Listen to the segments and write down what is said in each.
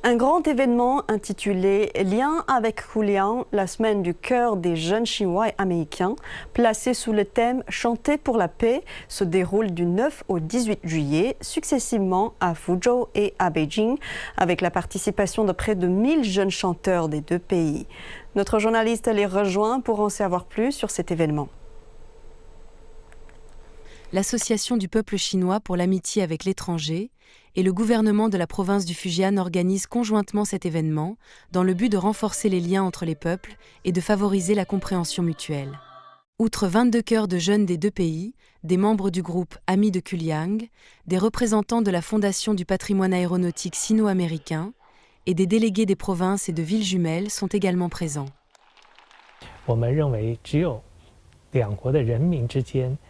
Un grand événement intitulé Lien avec Huliang, la semaine du cœur des jeunes Chinois et Américains, placé sous le thème Chanter pour la paix, se déroule du 9 au 18 juillet, successivement à Fuzhou et à Beijing, avec la participation de près de 1000 jeunes chanteurs des deux pays. Notre journaliste les rejoint pour en savoir plus sur cet événement. L'Association du peuple chinois pour l'amitié avec l'étranger et le gouvernement de la province du Fujian organisent conjointement cet événement dans le but de renforcer les liens entre les peuples et de favoriser la compréhension mutuelle. Outre 22 chœurs de jeunes des deux pays, des membres du groupe Amis de Huliang, des représentants de la Fondation du patrimoine aéronautique sino-américain et des délégués des provinces et de villes jumelles sont également présents.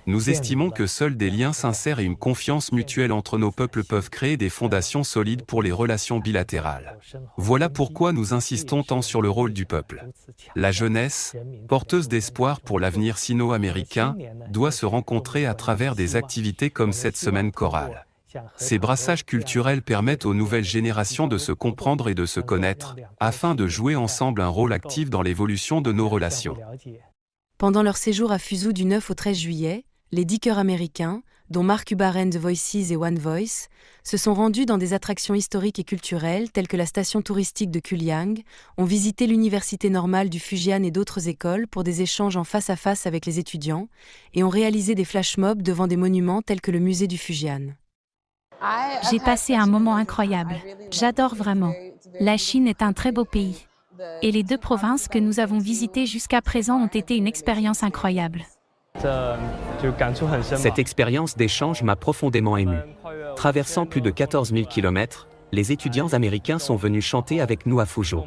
Nous estimons que seuls des liens sincères et une confiance mutuelle entre nos peuples peuvent créer des fondations solides pour les relations bilatérales. Voilà pourquoi nous insistons tant sur le rôle du peuple. La jeunesse, porteuse d'espoir pour l'avenir sino-américain, doit se rencontrer à travers des activités comme cette semaine chorale. Ces brassages culturels permettent aux nouvelles générations de se comprendre et de se connaître, afin de jouer ensemble un rôle actif dans l'évolution de nos relations. Pendant leur séjour à Fuzhou du 9 au 13 juillet, les 10 chœurs américains, dont Mark Hubbard The Voices et One Voice, se sont rendus dans des attractions historiques et culturelles telles que la station touristique de Huliang, ont visité l'université normale du Fujian et d'autres écoles pour des échanges en face à face avec les étudiants et ont réalisé des flash mobs devant des monuments tels que le musée du Fujian. J'ai passé un moment incroyable. J'adore vraiment. La Chine est un très beau pays. Et les deux provinces que nous avons visitées jusqu'à présent ont été une expérience incroyable. Cette expérience d'échange m'a profondément ému. Traversant plus de 14 000 km, les étudiants américains sont venus chanter avec nous à Fuzhou.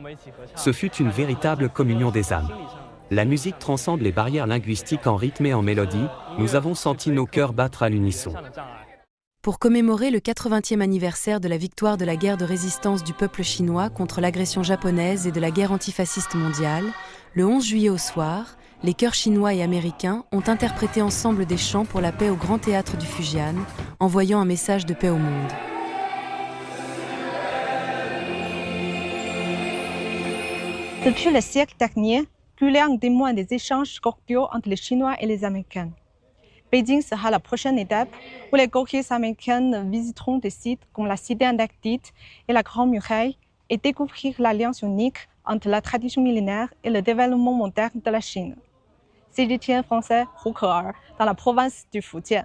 Ce fut une véritable communion des âmes. La musique transcende les barrières linguistiques en rythme et en mélodie, nous avons senti nos cœurs battre à l'unisson. Pour commémorer le 80e anniversaire de la victoire de la guerre de résistance du peuple chinois contre l'agression japonaise et de la guerre antifasciste mondiale, le 11 juillet au soir, les chœurs chinois et américains ont interprété ensemble des chants pour la paix au Grand Théâtre du Fujian, envoyant un message de paix au monde. Depuis le siècle dernier, Huliang témoigne des échanges cordiaux entre les Chinois et les Américains. Beijing sera la prochaine étape où les courriers américains visiteront des sites comme la Cité interdite et la Grande Muraille et découvrir l'alliance unique entre la tradition millénaire et le développement moderne de la Chine. C'est le français Hu Ke'er dans la province du Fujian.